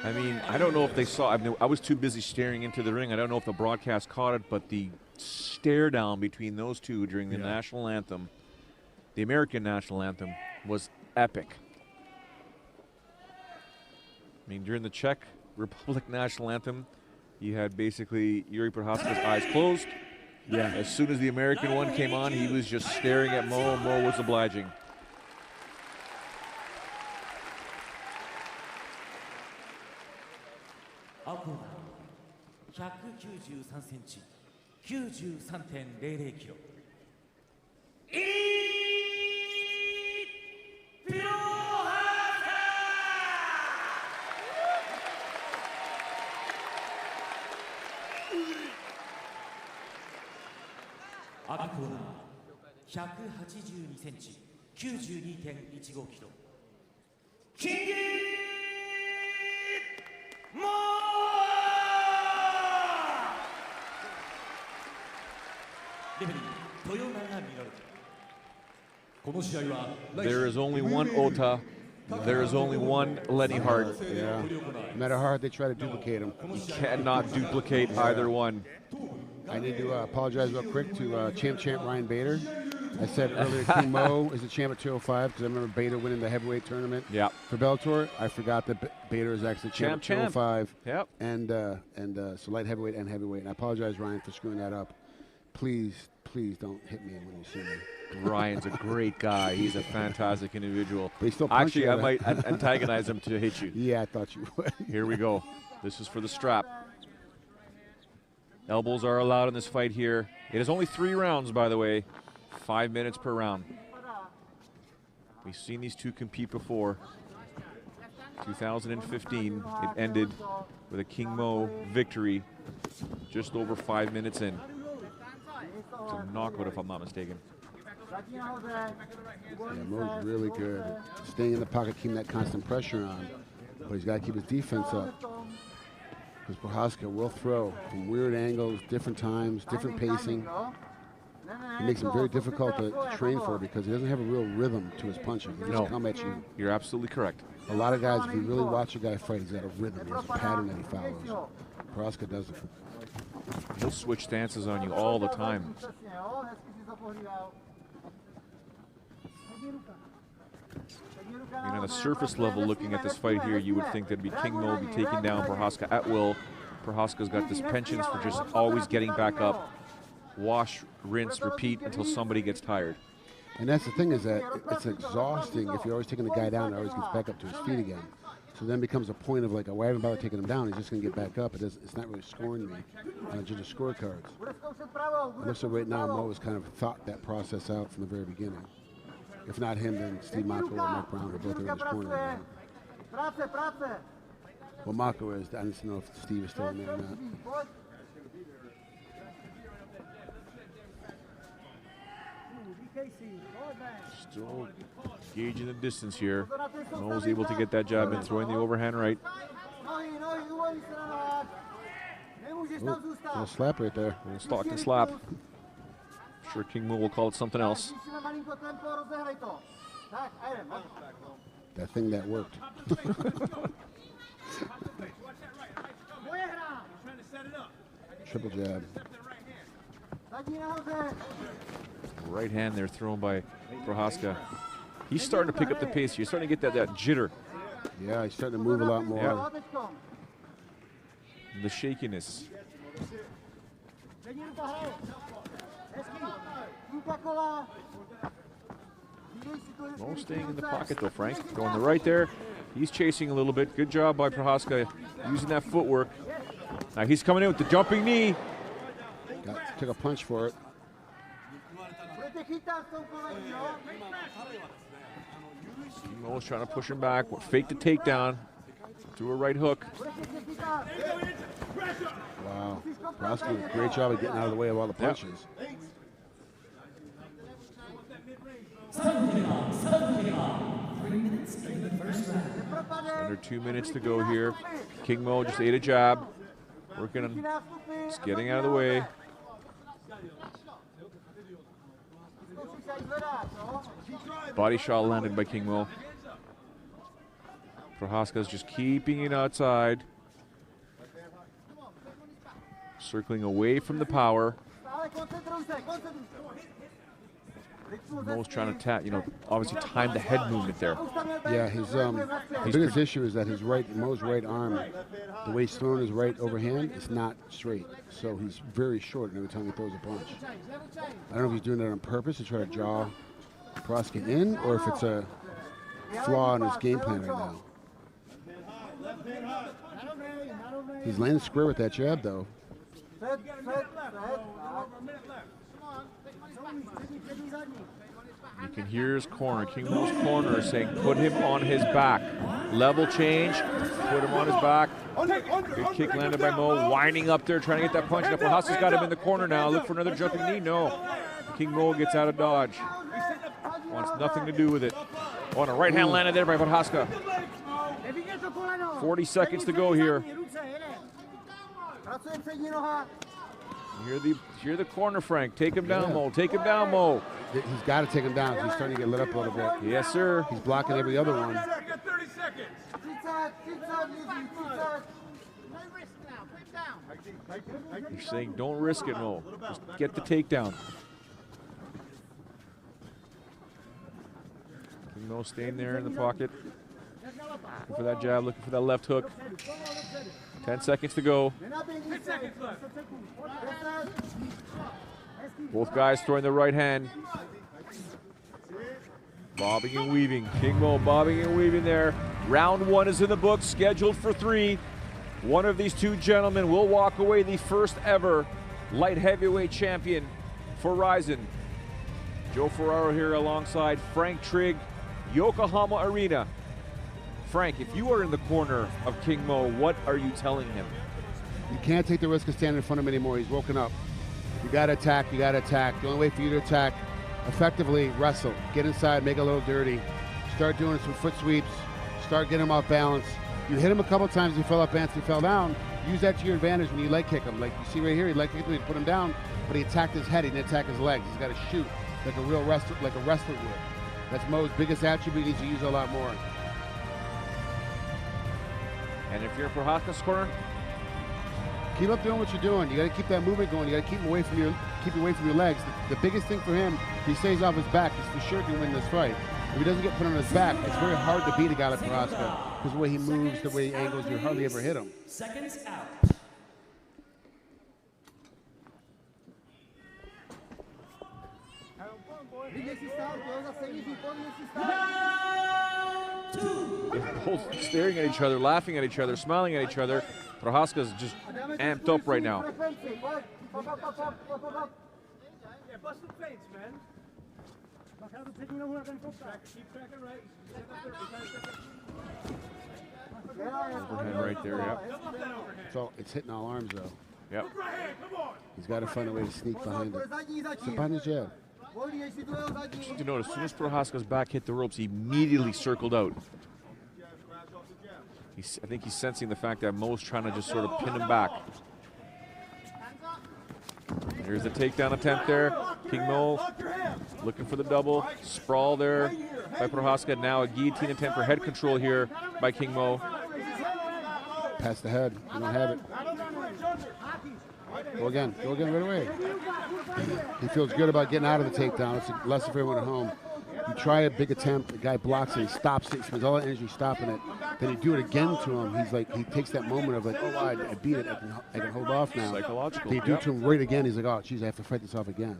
I mean, I don't know if they saw. I was too busy staring into the ring. I don't know if the broadcast caught it, but the stare down between those two during the national anthem, the American national anthem, was epic. I mean, during the Czech Republic national anthem, you had basically Jiří Procházka's eyes closed. Yeah. As soon as the American one came on, he was just staring at Mo, and Mo was obliging. There is only one Ota. There is only one Lenny Hart. Yeah. No matter how hard they try to duplicate him. You cannot duplicate either one. I need to apologize real quick to champ Ryan Bader. I said earlier King Mo is the champ at 205 because I remember Bader winning the heavyweight tournament for Bellator. I forgot that Bader is actually champ at 205 and so light heavyweight and heavyweight. And I apologize, Ryan, for screwing that up. Please don't hit me when you see me. Ryan's a great guy. He's a fantastic individual. But he still actually, I might antagonize him to hit you. Yeah, I thought you would. Here we go. This is for the strap. Elbows are allowed in this fight here. It is only 3 rounds, by the way. 5 minutes per round. We've seen these two compete before. 2015, it ended with a King Mo victory just over 5 minutes in. It's a knockout, if I'm not mistaken. Yeah, Mo's really good at staying in the pocket, keeping that constant pressure on. But he's got to keep his defense up. Because Procházka will throw from weird angles, different times, different pacing. It makes him very difficult to train for because he doesn't have a real rhythm to his punching. He just come at you. You're absolutely correct. A lot of guys, if you really watch a guy fight, he's got a rhythm. He has a pattern that he follows. Procházka doesn't. He'll switch stances on you all the time. On the surface level, looking at this fight here, you would think that'd be King Mo be taking down Procházka at will. Procházka's got this penchant for just always getting back up. Wash, rinse, repeat until somebody gets tired. And that's the thing is that it's exhausting if you're always taking the guy down and always gets back up to his feet again. So then becomes a point of like, oh, why haven't I bothered taking him down? He's just going to get back up. It's not really scoring me on judges' scorecards. It looks like right now Mo has kind of thought that process out from the very beginning. If not him, then Steve Mako or Mike Brown are both in his corner right now. Well, Mako is. I don't know if Steve is still in there or not. Still gauging the distance here. Mo was able to get that jab in, throwing the overhand right. Little slap right there. Little Stockton slap. I'm sure King Mo will call it something else. That thing that worked. Triple jab. Right hand there thrown by Procházka. He's starting to pick up the pace. You're starting to get that jitter. Yeah, he's starting to move a lot more. Yeah. The shakiness. Mo staying in the pocket though, Frank. Going the right there. He's chasing a little bit. Good job by Procházka using that footwork. Now he's coming in with the jumping knee. Took a punch for it. Mo's trying to push him back. Fake the takedown. Do a right hook. Wow. Procházka did a great job of getting out of the way of all the punches. Under 2 minutes to go here. King Mo just ate a jab. Working on just getting out of the way. Body shot landed by King Mo. Procházka's just keeping it outside. Circling away from the power. Mo's trying to tap, obviously time the head movement there. Yeah, the biggest issue is that Mo's right arm, the way he's throwing his right overhand, it's not straight. So he's very short every time he throws a punch. I don't know if he's doing that on purpose to try to draw Procházka in, or if it's a flaw in his game plan right now. He's landing square with that jab, though. You can hear his corner, King Mo's corner, saying put him on his back. Level change, put him on his back. Good kick landed by Mo, winding up there, trying to get that punch. Now Procházka's got him in the corner now. Look for another jumping knee. No. King Mo gets out of dodge. Wants nothing to do with it. Oh, and a right hand landed there by Procházka. 40 seconds to go here. Hear the corner, Frank. Take him down, Mo. Take him down, Mo. He's got to take him down. He's starting to get lit up a little bit. Yes, sir. He's blocking every other one. You're saying don't risk it, Mo. Just get the takedown. King Mo staying there in the pocket. Looking for that jab, looking for that left hook. 10 seconds to go. 10 seconds left. Both guys throwing the right hand. Bobbing and weaving. King Mo bobbing and weaving there. Round 1 is in the books, scheduled for 3. One of these two gentlemen will walk away the first ever light heavyweight champion for Rizin. Joe Ferraro here alongside Frank Trigg, Yokohama Arena. Frank, if you are in the corner of King Mo, what are you telling him? You can't take the risk of standing in front of him anymore. He's woken up. You got to attack. You got to attack. The only way for you to attack effectively, wrestle. Get inside, make it a little dirty. Start doing some foot sweeps. Start getting him off balance. You hit him a couple times, he fell off balance, he fell down. Use that to your advantage when you leg kick him. Like you see right here, he leg kicked him, he put him down, but he attacked his head, he didn't attack his legs. He's got to shoot like a real wrestler, like a wrestler would. That's Mo's biggest attribute. He needs to use a lot more. And if you're in Procházka's corner, keep up doing what you're doing. You got to keep that movement going. You got to keep him away from your legs. The biggest thing for him, if he stays off his back, he's for sure can win this fight. If he doesn't get put on his back, it's very hard to beat a guy like Procházka because the way he moves, the way he angles, you hardly ever hit him. Seconds out. they're both staring at each other, laughing at each other, smiling at each other. Procházka's just amped up right now. Overhand right there, yep. So it's hitting all arms though. Yep. He's got to find a way to sneak behind it. Sit behind his jab. Just to notice, as soon as Procházka's back hit the ropes, he immediately circled out. I think he's sensing the fact that Mo's trying to just sort of pin him back. Here's the takedown attempt there. King Mo looking for the double. Sprawl there by Procházka. Now a guillotine attempt for head control here by King Mo. Pass the head. You don't have it. Go again. Go again right away. He feels good about getting out of the takedown. It's a lesson for everyone at home. You try a big attempt, the guy blocks it, he stops it, he spends all that energy stopping it. Then you do it again to him. He's like, he takes that moment of like, oh, wow, I beat it, I can hold off now. Psychological. They do it to him right again. He's like, oh, geez, I have to fight this off again.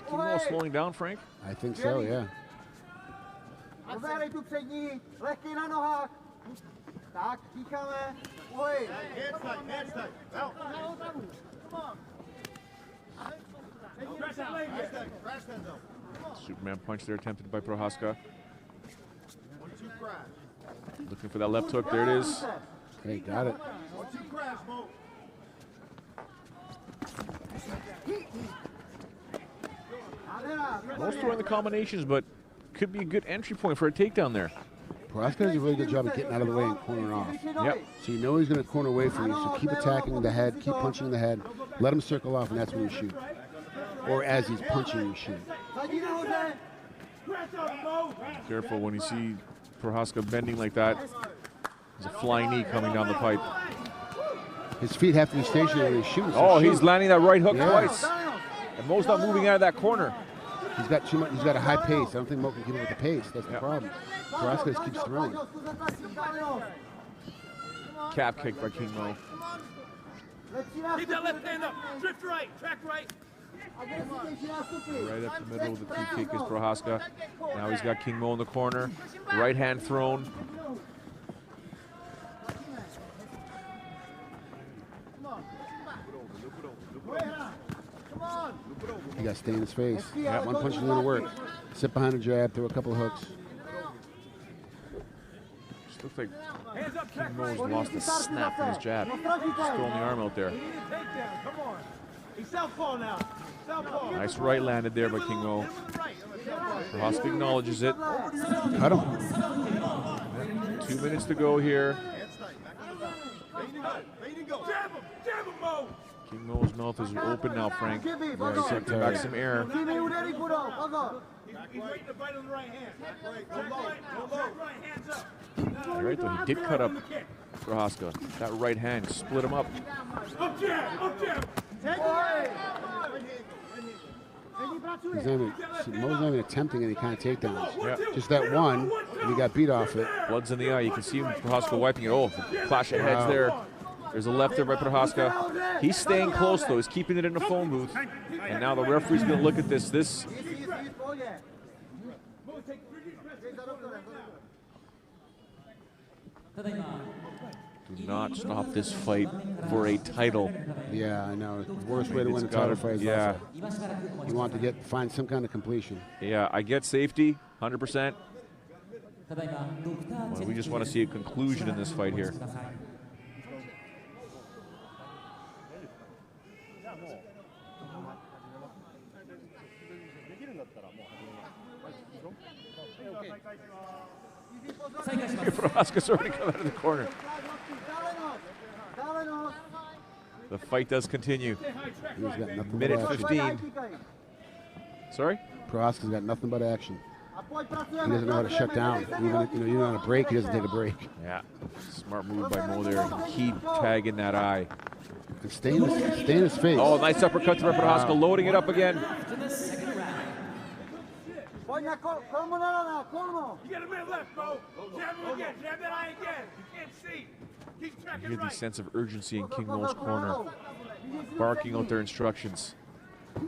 King Mo slowing down, Frank? I think so, yeah. Superman punch there attempted by Procházka. Looking for that left hook. There it is. Hey, got it. Mo's throwing the combinations, but could be a good entry point for a takedown there. Procházka does a really good job of getting out of the way and cornering off. Yep. So you know he's going to corner away from you, so keep attacking the head, keep punching the head, let him circle off, and that's when you shoot. Or as he's punching, you shoot. Careful when you see Procházka bending like that. There's a flying knee coming down the pipe. His feet have to be stationary when he shoots. Oh, he's landing that right hook twice. And Mo's not moving out of that corner. He's got too much. He's got a high pace. I don't think Mo can keep up with the pace. That's the problem. Procházka just keeps throwing. Calf kick by King Mo. Keep that left hand up. Drift right. Track right. Right up the middle of the two kick is Procházka. Now he's got King Mo in the corner. Right hand thrown. You got to stay in his face. One punch is going to work. Sit behind a jab, throw a couple of hooks. Just looks like King Mo's lost the snap in his jab. Just throwing the arm out there. Nice right landed there by King Mo. Procházka acknowledges it. Cut him. 2 minutes to go here. King Mo's mouth is open now, Frank. He's emptying back some air. He's waiting to bite on the right hand. Right hands up. You're right, though. He did cut up Procházka. That right hand split him up. Up jab. Up jab. Mo's not even attempting any kind of takedowns. Yeah. Just that one, and he got beat off it. Blood's in the eye. You can see Procházka wiping it. Oh, clash of heads there. There's a left there by Procházka. He's staying close, though. He's keeping it in the phone booth. And now the referee's going to look at this. Do not stop this fight for a title. Yeah, I know. The worst way to win a title fight. Yeah. You want to find some kind of completion. Yeah, I get safety, 100%. Well, we just want to see a conclusion in this fight here. Procházka's already come out of the corner. The fight does continue. He's got nothing Minute but 15. Sorry? Procházka's got nothing but action. He doesn't know how to shut down. Even on a break, he doesn't take a break. Yeah, smart move by Mo there. Keep tagging that eye. And stay in his face. Oh, nice uppercut to Procházka, loading it up again. You got a minute left, Mo. Jab him again. Jab that eye again. You can't see. Keep tracking You hear the right. sense of urgency in King Mo's corner, barking out their instructions. Oh,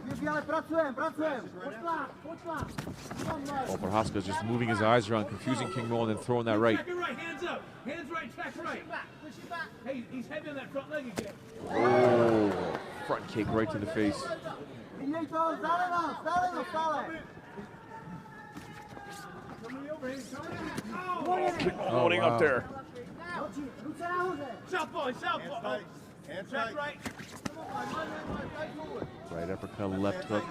Procházka's just moving his eyes around, confusing King Mo, and then throwing that right. Right, hands up. Hands right, track right. Hey, he's heavy on that front leg again. Oh, front kick right to the face. Loading up there. Southpaw. Track right. Right uppercut, left hook.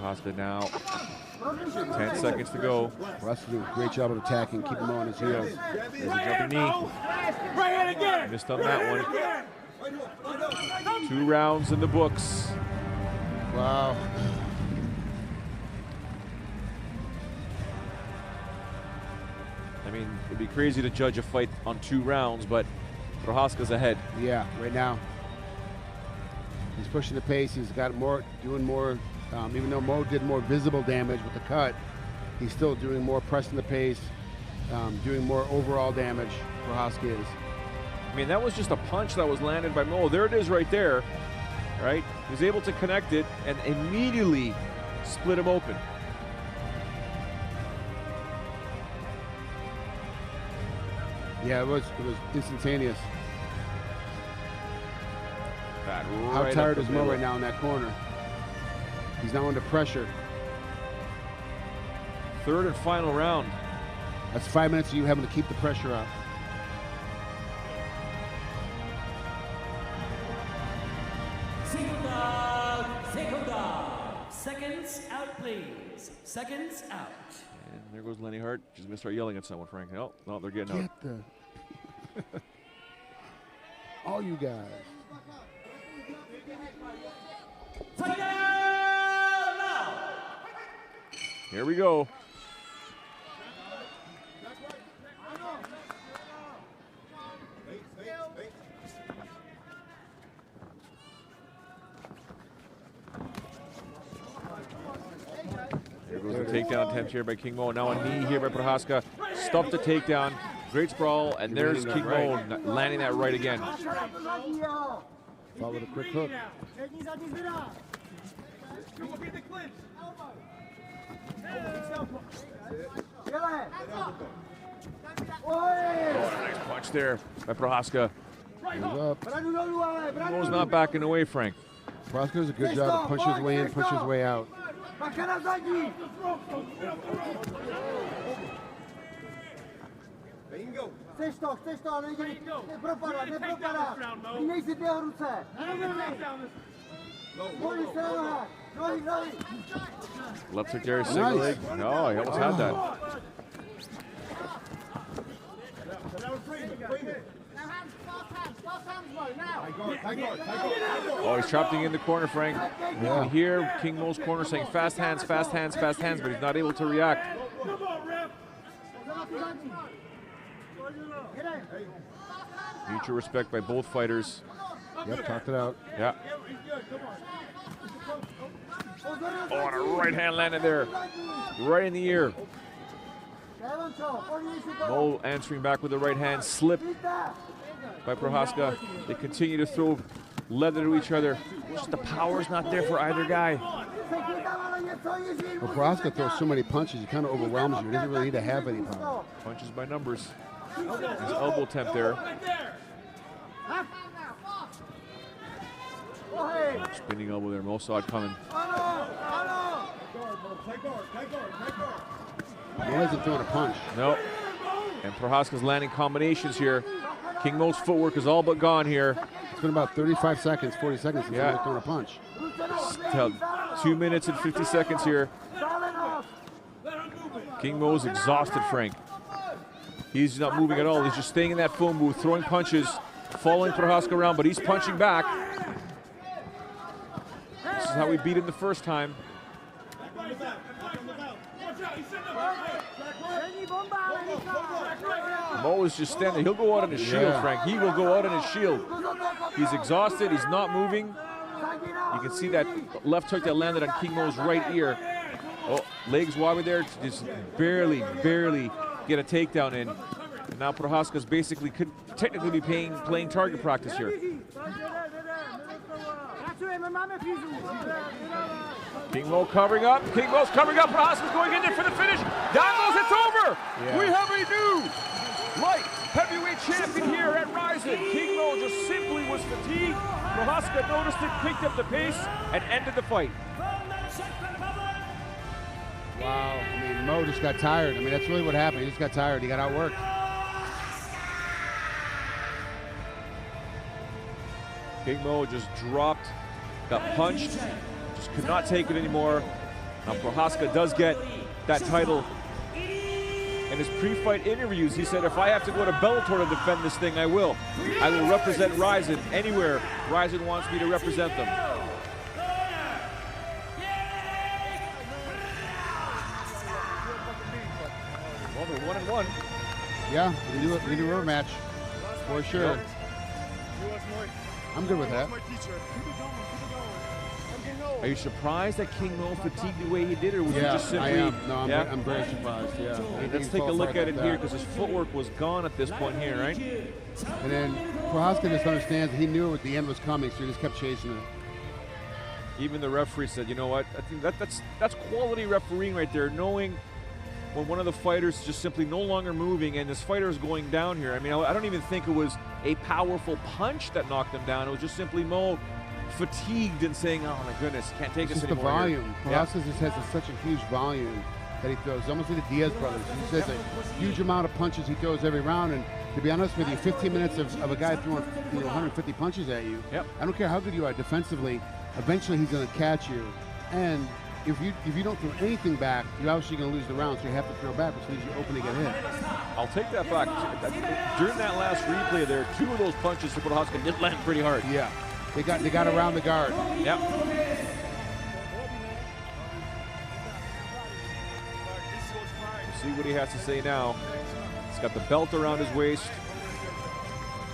Procházka now. 10 seconds to go. Procházka's doing a great job of attacking, keeping him on his heels. There's a jumping knee. Right hand again. Missed on that one. 2 rounds in the books. Wow. I mean, it'd be crazy to judge a fight on 2 rounds, but Procházka's ahead. Yeah, right now. He's pushing the pace. He's got more, doing more. Even though Mo did more visible damage with the cut, he's still doing more, pressing the pace, doing more overall damage. Procházka is. I mean, that was just a punch that was landed by Mo. There it is right there, right? He was able to connect it and immediately split him open. Yeah, it was instantaneous. That How right tired up is the Mo middle. right now in that corner? He's now under pressure. 3rd and final round. That's 5 minutes of you having to keep the pressure up. Seconds out, please. Seconds out. And there goes Lenny Hart. She's going to start yelling at someone, Frank. Oh, no, they're getting out. Get the... All you guys. Fight now! Here we go. There goes the takedown attempt here by King Mo. Now a knee here by Procházka. Stuffed the takedown. Great sprawl, and there's King Mo landing that right again. Followed a quick hook. Oh, a nice punch there by Procházka. Mo's not backing away, Frank. Procházka does a good job. Punches his way in, punches his way out. Chceš to, ale nepropadá. Měj si ty ruce. Pojď se na nohách. Nohy. Left hook there, single leg. No, he almost had that. Oh, he's trapped in the corner, Frank. You can hear King Mo's corner saying fast hands, but he's not able to react. Mutual respect by both fighters. Yep, talked it out. Yeah. Oh, and a right hand landed there. Right in the ear. Mo answering back with the right hand. Slip by Procházka. They continue to throw leather to each other. Just the power's not there for either guy. Well, Procházka throws so many punches, he kind of overwhelms you. He doesn't really need to have any power. Punches by numbers. His elbow attempt there. Spinning elbow there. Mo saw it coming. He hasn't thrown a punch. No. And Procházka's landing combinations here. King Mo's footwork is all but gone here. It's been about 35 seconds, 40 seconds since he's thrown a punch. 2 minutes and 50 seconds here. King Mo's exhausted, Frank. He's not moving at all. He's just staying in that phone booth, throwing punches, following Procházka around, but he's punching back. This is how we beat him the first time. Mo is just standing. He'll go out on his shield, Frank. He will go out on his shield. He's exhausted. He's not moving. You can see that left hook that landed on King Mo's right ear. Oh, legs wobbled there. Just barely get a takedown in. And now Procházka's basically could technically be playing target practice here. King Mo covering up. King Mo's covering up. Procházka's going in there for the finish. Down goes, it's over. Yeah. We have a new light heavyweight champion here at Rizin. King Mo just simply was fatigued. Procházka noticed it, picked up the pace, and ended the fight. Wow. I mean, Mo just got tired. I mean, that's really what happened. He just got tired. He got outworked. King Mo just dropped, got punched, just could not take it anymore. Now Procházka does get that title. In his pre-fight interviews, he said, if I have to go to Bellator to defend this thing, I will. I will represent Rizin anywhere Rizin wants me to represent them. Well, they're 1-1. Yeah, we do a rematch for sure. Yep. I'm good with that. Are you surprised that King Mo fatigued the way he did, or was he just simply? I am. No, I'm very surprised. Yeah. Let's take a look at it here, because his footwork was gone at this point here, right? And then Procházka just understands he knew the end was coming, so he just kept chasing it. Even the referee said, you know what? I think that's quality refereeing right there, knowing when one of the fighters is just simply no longer moving and this fighter is going down here. I mean, I don't even think it was a powerful punch that knocked him down. It was just simply Mo fatigued and saying, oh my goodness, can't take us anymore. The volume. Procházka just has such a huge volume that he throws, almost like the Diaz brothers. He says a huge amount of punches he throws every round, and to be honest with you, 15 minutes of a guy throwing 150 punches at you, I don't care how good you are defensively, eventually he's going to catch you. And if you don't throw anything back, you're obviously going to lose the round, so you have to throw back, which leaves you open to get hit. I'll take that back. During that last replay there, 2 of those punches to Procházka did land pretty hard. Yeah. They got around the guard. Yep. see what he has to say now. He's got the belt around his waist.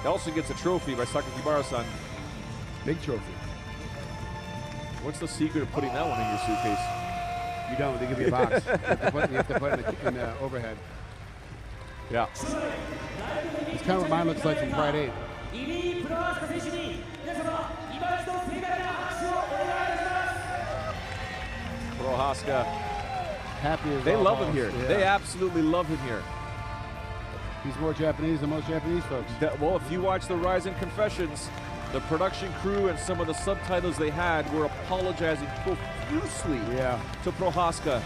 He also gets a trophy by Sakakibara-san. Big trophy. What's the secret of putting that one in your suitcase? You don't. They give you a box. you have to put it in the overhead. Yeah. It's kind of what mine looks like from Pride 8. Procházka. Happy as They all love balls. him here. Yeah. They absolutely love him here. He's more Japanese than most Japanese folks. Well, if you watch the Rizin Confessions, the production crew and some of the subtitles they had were apologizing profusely to Procházka.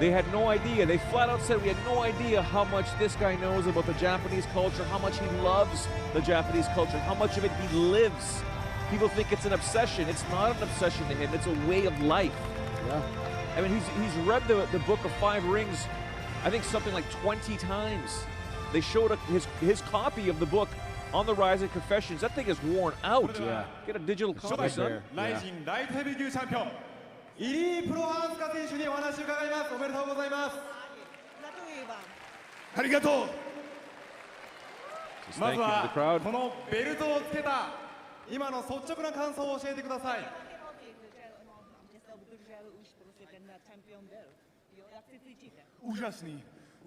They had no idea. They flat out said, we had no idea how much this guy knows about the Japanese culture, how much he loves the Japanese culture, how much of it he lives. People think it's an obsession. It's not an obsession to him. It's a way of life. Yeah. I mean, he's read the Book of Five Rings, I think something like 20 times. They showed his copy of the book on the Rizin Confessions. That thing is worn out. Yeah. Get a digital copy, son. 라이징 라이트 헤비級챔피언 지리 프로하스카選手にお話を伺います。おめでとうございます。ありがとう。 Just ま thank ず you to は the crowd. このベルトをつけた今の率直な感想を教えてください。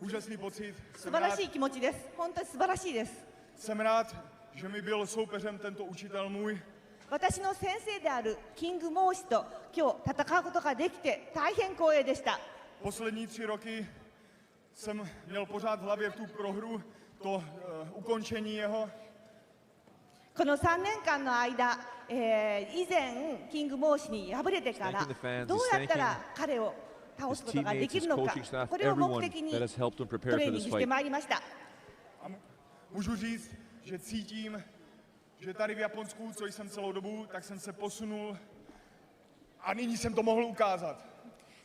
Úžasný pocit. 素晴らしい気持ちです。本当に素晴らしいです。 Jsem rád, že mi byl soupeřem tento učitel můj. 私の先生であるキングモーシと今日戦うことができて大変光栄でした。 Poslední 3 roky jsem měl pořád v hlavě tu prohru, to ukončení jeho. この3年間の間、以前キングモーシに敗れてからどうやったら彼を倒すことができるのか、これを目的にトレーニングしてまいりました。 Můžu říct, že cítím, že tady v Japonsku, co jsem celou dobu, tak jsem se posunul a nyní jsem to mohl ukázat.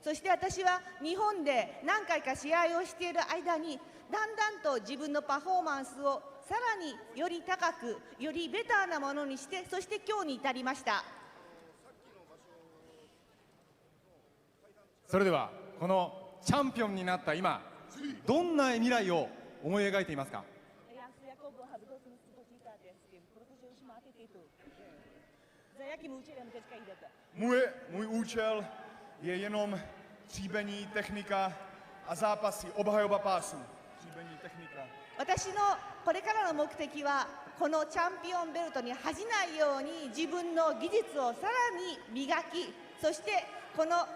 そして私は日本で何回か試合をしている間にだんだんと自分のパフォーマンスをさらにより高く、よりベターなものにして、そして今日に至りました。 それではこのチャンピオンになった今どんな未来を思い描いていますか。 Můj účel je jenom tříbení, technika a zápasy, obhajoba pásu. Tříbení, technika. 私のこれからの目的はこのチャンピオンベルトに恥じないように自分の技術をさらに磨き、そしてこの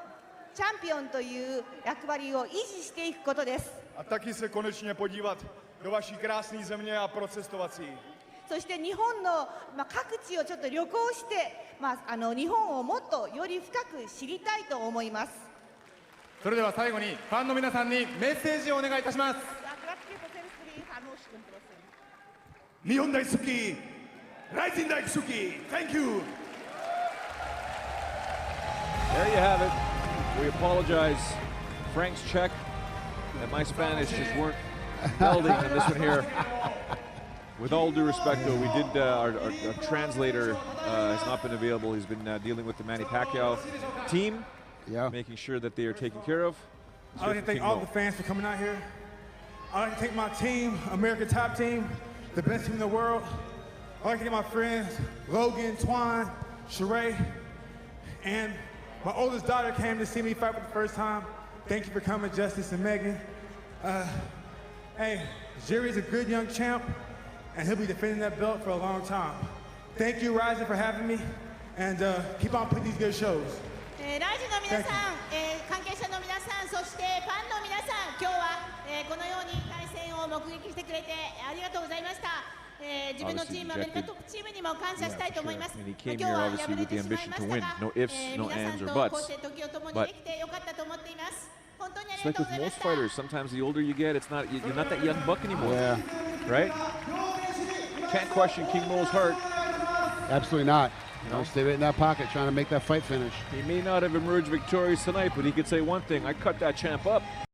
チャンピオンという役割を維持していくことです。 A taky se konečně podívat do vaší krásné země a procestovat si. そして日本の、各地をちょっと旅行して、日本をもっとより深く知りたいと思います。 それでは最後にファンの皆さんにメッセージをお願いいたします。 日本大好き、Rizin大好き、Thank you! There you have it. We apologize. Frank's Czech and my Spanish just weren't melding in this one here. With all due respect, though, we did, our translator has not been available. He's been dealing with the Manny Pacquiao team, making sure that they are taken care of. I'd like to thank all the fans for coming out here. I'd like to thank my team, American Top Team, the best team in the world. I'd like to thank my friends, Logan, Twan, Sheree, and my oldest daughter came to see me fight for the first time. Thank you for coming, Justice and Megan. Hey, Jiří's a good young champ, and he'll be defending that belt for a long time. Thank you, Rizin, for having me, and keep on putting these good shows. ライジンの皆さん、関係者の皆さん、そしてファンの皆さん、今日は、このように対戦を目撃してくれてありがとうございました。自分のチーム、アメリカトップチームにも感謝したいと思います。今日は敗れてしまいましたが、皆さんとこうして時を共にできてよかったと思っています。本当にありがとうございました。 It's like with most fighters, sometimes the older you get, you're not that young buck anymore. Yeah. Right? You can't question King Mo's heart. Absolutely not. Stay right in that pocket, trying to make that fight finish. He may not have emerged victorious tonight, but he could say one thing: I cut that champ up.